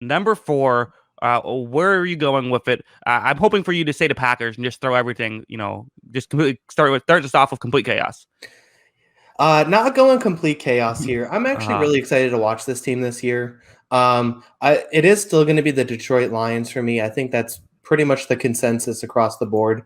Number four, where are you going with it? I'm hoping for you to say the Packers and just throw everything, just completely start us off with complete chaos. Not going complete chaos here. I'm actually Uh, really excited to watch this team this year. It is still going to be the Detroit Lions for me. I think that's pretty much the consensus across the board.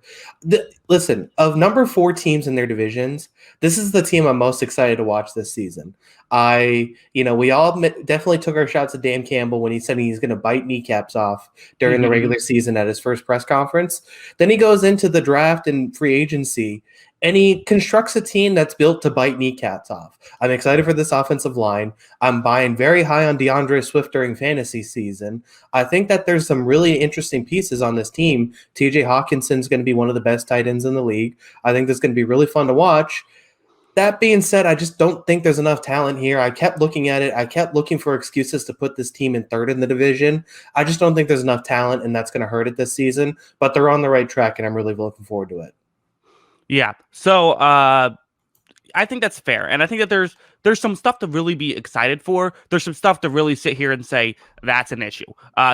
Listen, of number four teams in their divisions, this is the team I'm most excited to watch this season. We all definitely took our shots at Dan Campbell when he said he's going to bite kneecaps off during the mhm. regular season at his first press conference. Then he goes into the draft and free agency and he constructs a team that's built to bite kneecaps off. I'm excited for this offensive line. I'm buying very high on DeAndre Swift during fantasy season. I think that there's some really interesting pieces on this team. TJ Hawkinson's going to be one of the best tight ends in the league. I think this is going to be really fun to watch. That being said, I just don't think there's enough talent here. I kept looking at it. I kept looking for excuses to put this team in third in the division. I just don't think there's enough talent, and that's going to hurt it this season. But they're on the right track, and I'm really looking forward to it. Yeah. So I think that's fair, and I think that there's some stuff to really be excited for. There's some stuff to really sit here and say that's an issue.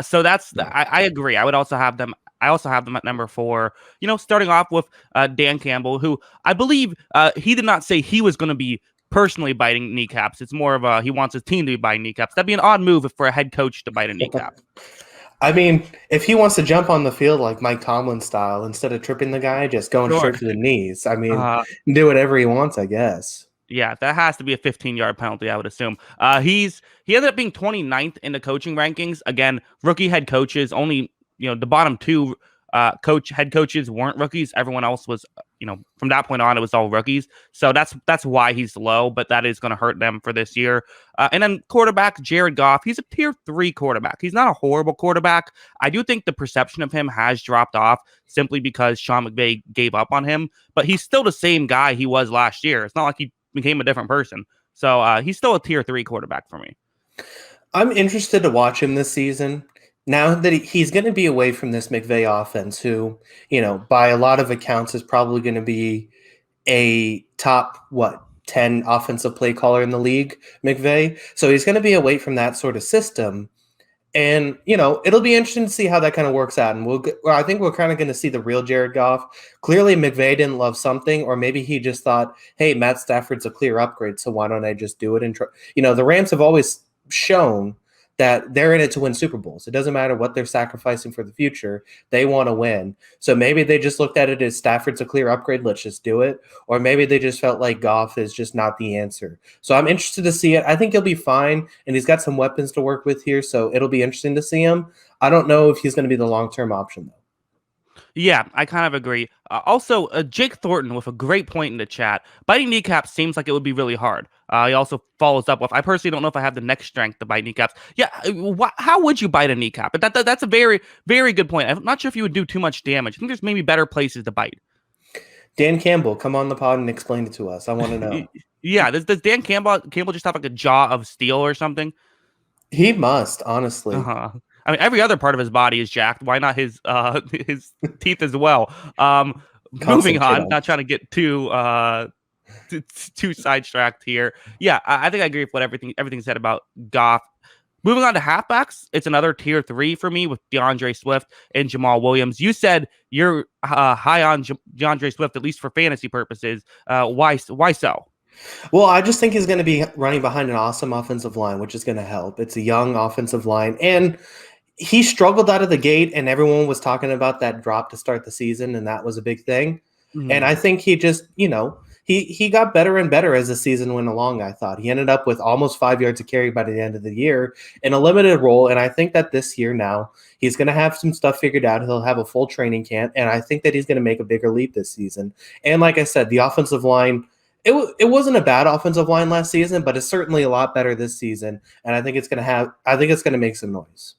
So Yeah. I agree. I would also have them. I also have them at number four. Starting off with Dan Campbell, who I believe he did not say he was going to be personally biting kneecaps. It's more of a he wants his team to be biting kneecaps. That'd be an odd move for a head coach to bite a kneecap. I mean, if he wants to jump on the field like Mike Tomlin style, instead of tripping the guy, just going Sure. straight to the knees, I mean, Uh, do whatever he wants, I guess. Yeah, that has to be a 15-yard penalty, I would assume. He ended up being 29th in the coaching rankings. Again, rookie head coaches only, the bottom two head coaches weren't rookies. Everyone else was, from that point on, it was all rookies. So that's why he's low, but that is going to hurt them for this year. And then quarterback Jared Goff, he's a tier 3 quarterback. He's not a horrible quarterback. I do think the perception of him has dropped off simply because Sean McVay gave up on him, but he's still the same guy he was last year. It's not like he became a different person. So he's still a tier 3 quarterback for me. I'm interested to watch him this season. Now that he's going to be away from this McVay offense, who, by a lot of accounts is probably going to be a top, 10 offensive play caller in the league, McVay. So he's going to be away from that sort of system. And it'll be interesting to see how that kind of works out. And I think we're kind of going to see the real Jared Goff. Clearly, McVay didn't love something, or maybe he just thought, "Hey, Matt Stafford's a clear upgrade, so why don't I just do it?" And the Rams have always shown that they're in it to win Super Bowls. It doesn't matter what they're sacrificing for the future; they want to win. So maybe they just looked at it as Stafford's a clear upgrade. Let's just do it. Or maybe they just felt like Goff is just not the answer. So I'm interested to see it. I think he'll be fine, and he's got some weapons to work with here. So it'll be interesting to see him. I don't know if he's going to be the long-term option, though. Yeah, I kind of agree. Also, Jake Thornton with a great point in the chat. Biting kneecaps seems like it would be really hard. He also follows up with, I personally don't know if I have the neck strength to bite kneecaps. Yeah, how would you bite a kneecap? But that's a very, very good point. I'm not sure if you would do too much damage. I think there's maybe better places to bite. Dan Campbell, come on the pod and explain it to us. I want to know. Yeah, does Dan Campbell just have like a jaw of steel or something? He must, honestly. Uh-huh. I mean, every other part of his body is jacked. Why not his his teeth as well? Moving Concentrate on, on not trying to get too sidetracked here. Yeah, I think I agree with what everything said about Goff. Moving on to halfbacks, it's another tier 3 for me with DeAndre Swift and Jamal Williams. You said you're high on DeAndre Swift, at least for fantasy purposes. Why so? Well, I just think he's going to be running behind an awesome offensive line, which is going to help. It's a young offensive line, and he struggled out of the gate, and everyone was talking about that drop to start the season, and that was a big thing. And Mhm. I think he just, he got better and better as the season went along. I thought he ended up with almost 5 yards of carry by the end of the year in a limited role, and I think that this year now he's going to have some stuff figured out. He'll have a full training camp, and I think that he's going to make a bigger leap this season. And like I said, the offensive line. It wasn't a bad offensive line last season, but it's certainly a lot better this season, and I think it's gonna make some noise.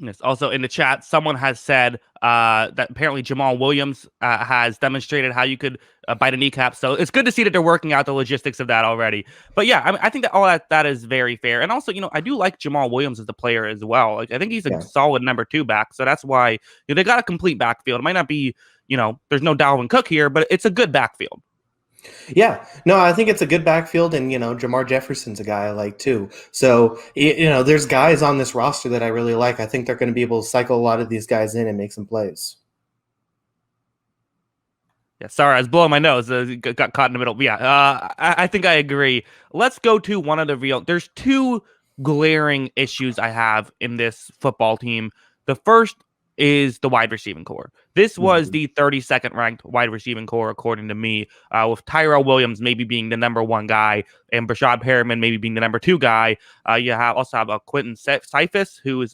Yes. Also in the chat, someone has said that apparently Jamal Williams has demonstrated how you could bite a kneecap. So it's good to see that they're working out the logistics of that already. But yeah, I mean, I think that all that is very fair. And also, I do like Jamal Williams as a player as well. Like, I think he's a Yeah. solid number 2 back. So that's why they got a complete backfield. It might not be, there's no Dalvin Cook here, but it's a good backfield. Yeah, no, I think it's a good backfield, and Jamar Jefferson's a guy I like too. So there's guys on this roster that I really like. I think they're going to be able to cycle a lot of these guys in and make some plays. Yeah, sorry, I was blowing my nose. Got caught in the middle. Yeah, I think I agree. Let's go to one of the real. There's two glaring issues I have in this football team. The first is the wide receiving core. This was Mhm. the 32nd ranked wide receiving core, according to me, with Tyrell Williams maybe being the number one guy and Brashad Perriman maybe being the number two guy. You also have a Quentin Cephas, who is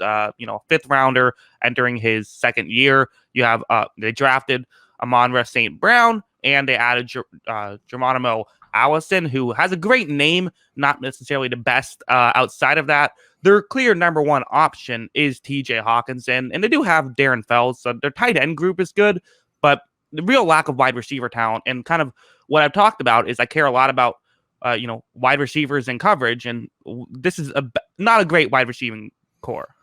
fifth rounder entering his second year. You have they drafted Amon-Ra St. Brown, and they added Geronimo Allison, who has a great name, not necessarily the best outside of that. Their clear number one option is TJ Hawkinson, and they do have Darren Fells, so their tight end group is good, but the real lack of wide receiver talent and kind of what I've talked about is I care a lot about wide receivers and coverage, and this is not a great wide receiving core.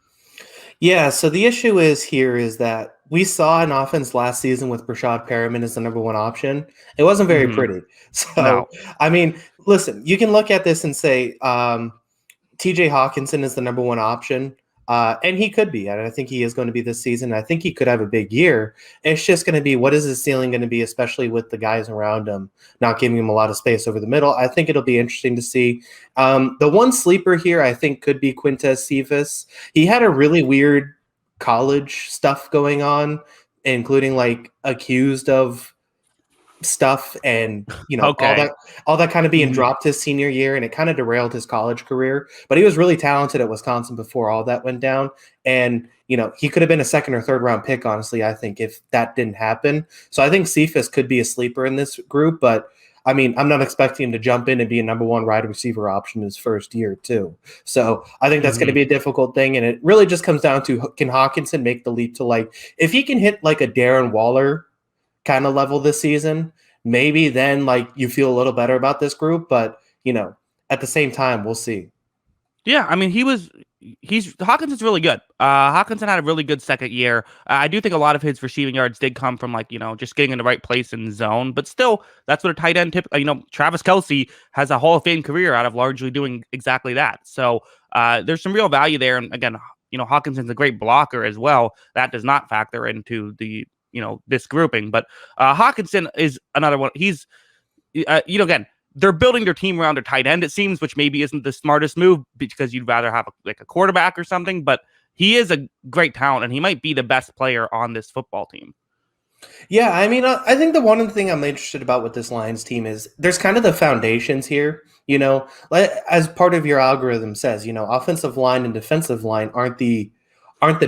Yeah, so the issue is that we saw an offense last season with Brashad Perriman as the number one option. It wasn't very pretty. So, No. I mean, listen, you can look at this and say TJ Hawkinson is the number one option. And he could be, and I think he is going to be this season. I think he could have a big year. It's just going to be, what is his ceiling going to be, especially with the guys around him not giving him a lot of space over the middle. I think it'll be interesting to see. The one sleeper here, I think, could be Quintez Cephas. He had a really weird college stuff going on, including like accused of stuff and Okay. all that kind of being Mhm. dropped his senior year, and it kind of derailed his college career. But he was really talented at Wisconsin before all that went down, and he could have been a second or third round pick, honestly, I think, if that didn't happen. So I think Cephas could be a sleeper in this group, but I mean, I'm not expecting him to jump in and be a number one wide receiver option his first year too. So I think that's going to Mhm. be a difficult thing, and it really just comes down to, can Hawkinson make the leap to, like, if he can hit like a Darren Waller kind of level this season, maybe then like you feel a little better about this group. But at the same time, we'll see. Yeah, I mean, Hawkinson's really good. Hawkinson had a really good second year. I do think a lot of his receiving yards did come from just getting in the right place in the zone, but still, that's what a tight end Travis Kelce has a Hall of Fame career out of largely doing exactly that. So there's some real value there. And again, Hawkinson's a great blocker as well. That does not factor into the this grouping, but Hawkinson is another one. He's again, they're building their team around their tight end, it seems, which maybe isn't the smartest move because you'd rather have a quarterback or something. But he is a great talent, and he might be the best player on this football team. Yeah, I mean, I think the one thing I'm interested about with this Lions team is there's kind of the foundations here. As part of your algorithm says, offensive line and defensive line aren't the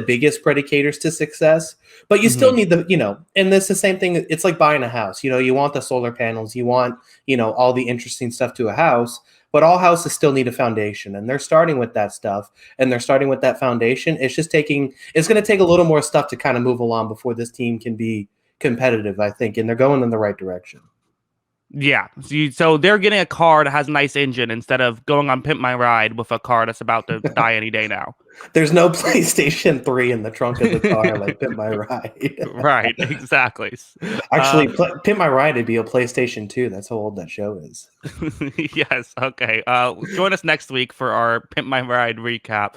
biggest predicators to success, but you still Mm-hmm. need and this is the same thing. It's like buying a house. You want the solar panels, you want, all the interesting stuff to a house, but all houses still need a foundation, and they're starting with that stuff, and they're starting with that foundation. It's going to take a little more stuff to kind of move along before this team can be competitive, I think, and they're going in the right direction. Yeah, so they're getting a car that has a nice engine instead of going on Pimp My Ride with a car that's about to die any day now. There's no PlayStation 3 in the trunk of the car like Pimp My Ride. Right, exactly. Actually, Pimp My Ride would be a PlayStation 2. That's how old that show is. Yes, okay. Join us next week for our Pimp My Ride recap.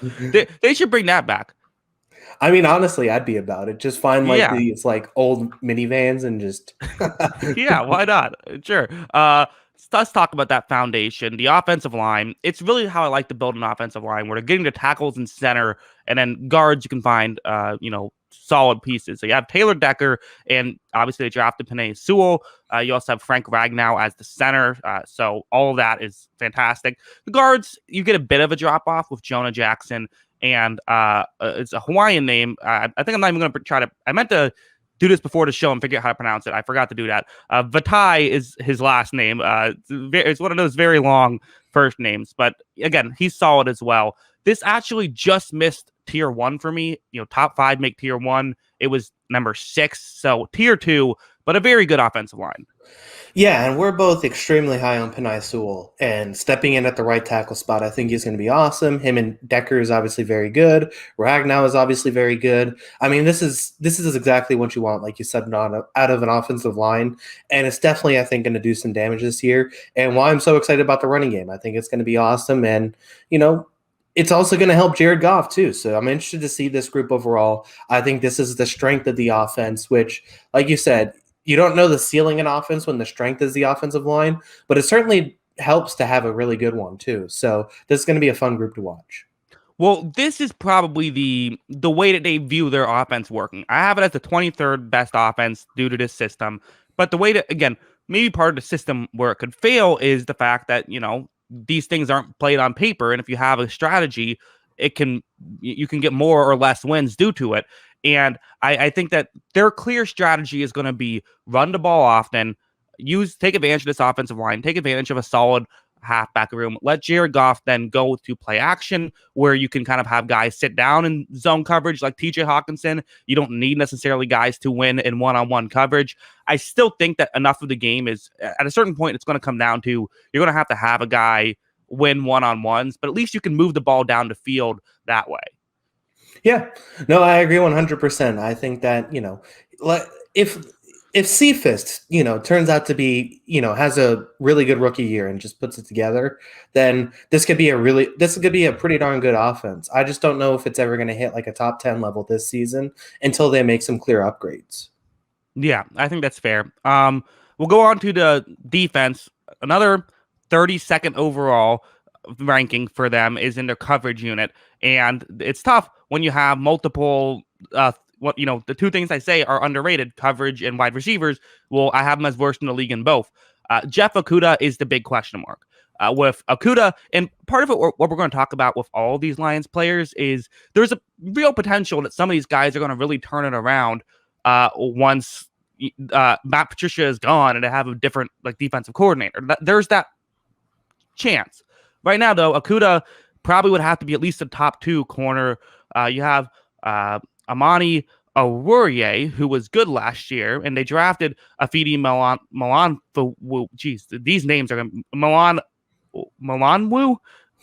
They should bring that back. I mean, honestly, I'd be about it. Just find like Yeah. these like old minivans and just Yeah, why not? Sure. Let's talk about that foundation, the offensive line. It's really how I like to build an offensive line, where they're getting the tackles in center, and then guards you can find, solid pieces. So you have Taylor Decker, and obviously they drafted Penei Sewell. You also have Frank Ragnow as the center. So all of that is fantastic. The guards, you get a bit of a drop off with Jonah Jackson, and it's a Hawaiian name. I think I'm not even going to try to. I meant to do this before the show and figure out how to pronounce it. I forgot to do that. Vaitai is his last name. It's one of those very long first names, but again, he's solid as well. This actually just missed tier 1 for me. Top 5 make tier 1. It was number 6, so tier 2, but a very good offensive line. Yeah, and we're both extremely high on Penei Sewell, and stepping in at the right tackle spot, I think he's going to be awesome. Him and Decker is obviously very good. Ragnow is obviously very good. I mean, this is exactly what you want, like you said, out of an offensive line, and it's definitely, I think, going to do some damage this year. And why I'm so excited about the running game, I think it's going to be awesome, and it's also going to help Jared Goff too. So I'm interested to see this group overall. I think this is the strength of the offense, which, like you said, you don't know the ceiling in offense when the strength is the offensive line, but it certainly helps to have a really good one too. So this is going to be a fun group to watch. Well, this is probably the way that they view their offense working. I have it as the 23rd best offense due to this system. But the way that, again, maybe part of the system where it could fail is the fact that, these things aren't played on paper. And if you have a strategy, you can get more or less wins due to it. And I think that their clear strategy is going to be run the ball often, take advantage of this offensive line, take advantage of a solid halfback room, let Jared Goff then go to play action where you can kind of have guys sit down in zone coverage like TJ Hawkinson. You don't need necessarily guys to win in one-on-one coverage. I still think that enough of the game is, at a certain point, it's going to come down to you're going to have a guy win one-on-ones, but at least you can move the ball down the field that way. Yeah, no, I agree 100%. I think that, if Cephas, turns out to be, has a really good rookie year and just puts it together, then this could be a pretty darn good offense. I just don't know if it's ever going to hit like a top 10 level this season until they make some clear upgrades. Yeah, I think that's fair. We'll go on to the defense. Another 32nd overall ranking for them is in their coverage unit, and it's tough when you have multiple the two things I say are underrated, coverage and wide receivers. Well, I have them as worst in the league in both. Jeff Okudah is the big question mark. With Okudah, and part of it, what we're going to talk about with all these Lions players is there's a real potential that some of these guys are going to really turn it around once Matt Patricia is gone and they have a different defensive coordinator. There's that chance. Right now, though, Okudah probably would have to be at least a top 2 corner. You have Amani Oruwariye, who was good last year, and they drafted Afidi Milan. Geez, these names are Milanwu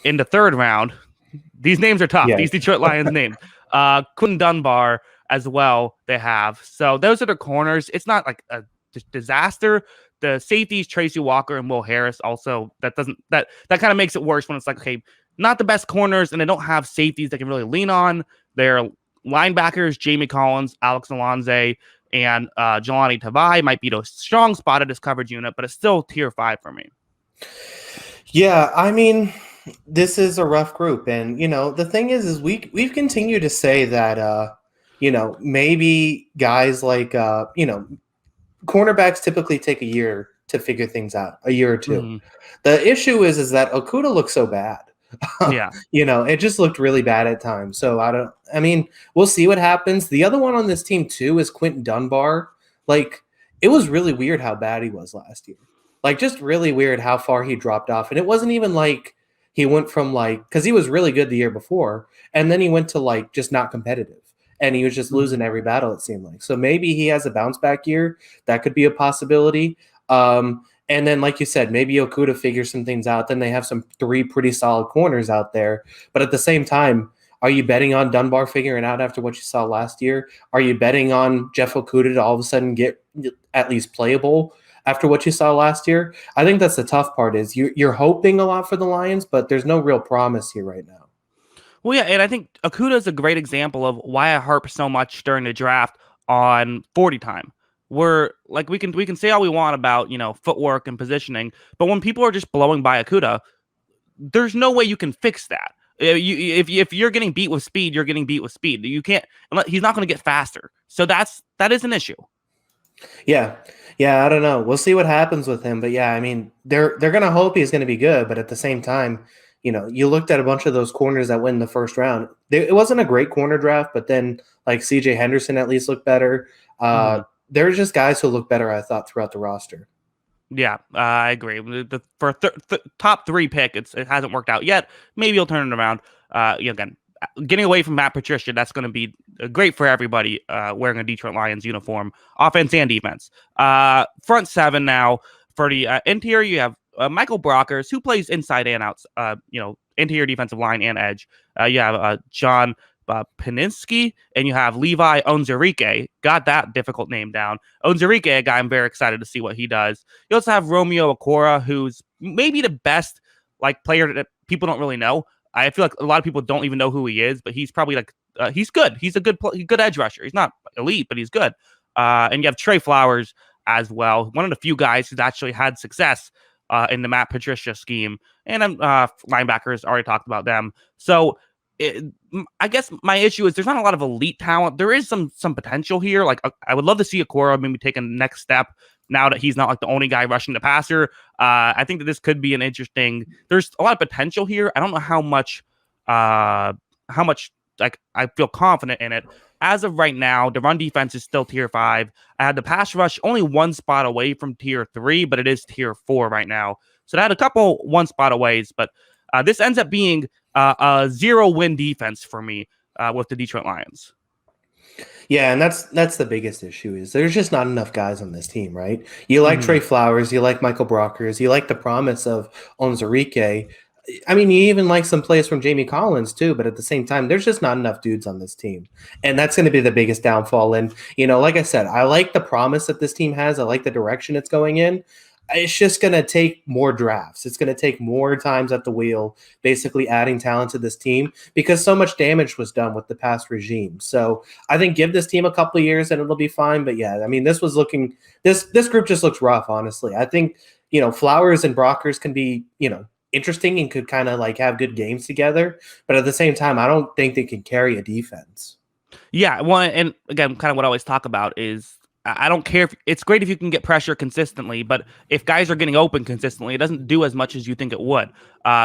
in the 3rd round. These names are tough. Yeah. These Detroit Lions names. Quinton Dunbar as well. They have. So those are the corners. It's not like a disaster. The safeties, Tracy Walker and Will Harris, also that kind of makes it worse when it's like, okay, not the best corners, and they don't have safeties they can really lean on. They're linebackers, Jamie Collins, Alex Alonze, and Jelani Tavai might be the strong spot of this coverage unit, but it's still tier 5 for me. Yeah, I mean, this is a rough group, and the thing is we've continued to say that maybe guys like cornerbacks typically take a year to figure things out, a year or two. Mm-hmm. The issue is that Okudah looks so bad. Yeah. It just looked really bad at times. So we'll see what happens. The other one on this team too is Quinton Dunbar. It was really weird how bad he was last year. Just really weird how far he dropped off. And it wasn't even like he went from because he was really good the year before, and then he went to just not competitive. And he was just losing every battle, it seemed like. So maybe he has a bounce back year. That could be a possibility. And then, like you said, maybe Okudah figures some things out. Then they have 3 pretty solid corners out there. But at the same time, are you betting on Dunbar figuring out after what you saw last year? Are you betting on Jeff Okudah to all of a sudden get at least playable after what you saw last year? I think that's the tough part is you're hoping a lot for the Lions, but there's no real promise here right now. Well, yeah, and I think Okudah is a great example of why I harp so much during the draft on 40 time. Where we can say all we want about footwork and positioning, but when people are just blowing by Okudah, there's no way you can fix that. If you're getting beat with speed, you're getting beat with speed. You can't. He's not going to get faster. So that is an issue. Yeah, I don't know. We'll see what happens with him, but yeah, I mean they're going to hope he's going to be good, but at the same time, you looked at a bunch of those corners that went in the first round. It wasn't a great corner draft, but then CJ Henderson at least looked better. There were just guys who look better, I thought, throughout the roster. Yeah, I agree. For top 3 pick, it hasn't worked out yet. Maybe he'll turn it around. Again, getting away from Matt Patricia, that's going to be great for everybody wearing a Detroit Lions uniform, offense and defense. Front seven now for the interior, you have Michael Brockers, who plays inside and outs, interior defensive line and edge. You have John Paninsky, and you have Levi Onwuzurike. Got that difficult name down. Onwuzurike, a guy I'm very excited to see what he does. You also have Romeo Okwara, who's maybe the best player that people don't really know. I feel like a lot of people don't even know who he is, but he's probably he's good. He's a good edge rusher. He's not elite, but he's good. And you have Trey Flowers as well, one of the few guys who's actually had success in the Matt Patricia scheme. And linebackers, already talked about them. So I guess my issue is there's not a lot of elite talent. There is some potential here. I would love to see Okwara maybe take a next step now that he's not the only guy rushing the passer. I think that this could be an interesting. There's a lot of potential here. I don't know how much I feel confident in it. As of right now, the run defense is still tier 5. I had the pass rush only one spot away from tier 3, but it is tier 4 right now. So I had a couple one spot aways, but this ends up being a 0-win defense for me with the Detroit Lions. Yeah, and that's the biggest issue is there's just not enough guys on this team, right? You like Trey Flowers, you like Michael Brockers, you like the promise of Onwuzurike. I mean, you even like some plays from Jamie Collins too, but at the same time, there's just not enough dudes on this team. And that's going to be the biggest downfall. And, like I said, I like the promise that this team has. I like the direction it's going in. It's just going to take more drafts. It's going to take more times at the wheel, basically adding talent to this team because so much damage was done with the past regime. So I think give this team a couple of years and it'll be fine. But yeah, I mean, this group just looks rough, honestly. I think, Flowers and Brockers can be, interesting and could kind of have good games together. But at the same time, I don't think they can carry a defense. Yeah. Well, and again, kind of what I always talk about is I don't care if it's great if you can get pressure consistently, but if guys are getting open consistently, it doesn't do as much as you think it would.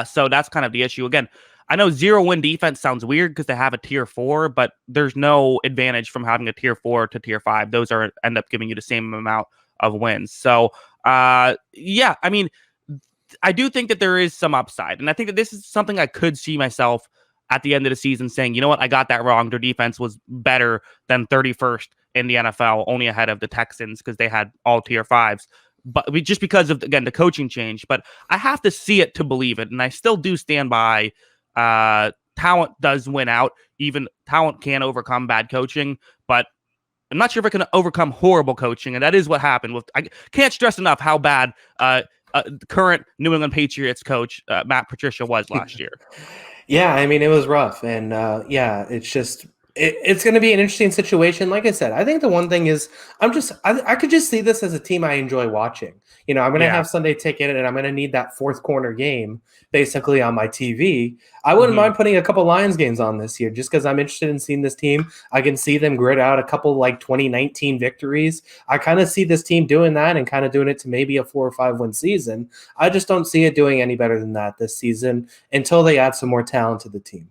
So that's kind of the issue. Again, I know 0-win defense sounds weird because they have a tier 4, but there's no advantage from having a tier 4 to tier 5. Those end up giving you the same amount of wins. So yeah, I mean, I do think that there is some upside. And I think that this is something I could see myself at the end of the season saying, you know what, I got that wrong. Their defense was better than 31st in the NFL, only ahead of the Texans because they had all tier 5s. But just because of, again, the coaching change. But I have to see it to believe it. And I still do stand by talent does win out. Even talent can overcome bad coaching. But I'm not sure if it can overcome horrible coaching. And that is what happened. I can't stress enough how bad current New England Patriots coach Matt Patricia was last year. Yeah, I mean, it was rough. And yeah, it's just it's going to be an interesting situation. Like I said, I think the one thing is I could just see this as a team I enjoy watching. I'm going to have Sunday ticket and I'm going to need that fourth corner game basically on my TV. I wouldn't mind putting a couple Lions games on this year just because I'm interested in seeing this team. I can see them grit out a couple 2019 victories. I kind of see this team doing that and kind of doing it to maybe a 4 or 5 win season. I just don't see it doing any better than that this season until they add some more talent to the team.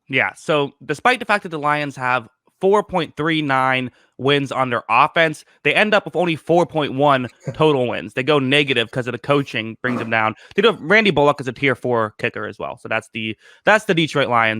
Yeah, so despite the fact that the Lions have 4.39 wins on their offense, they end up with only 4.1 total wins. They go negative because of the coaching brings them down. They do have Randy Bullock as a tier 4 kicker as well. So that's the Detroit Lions.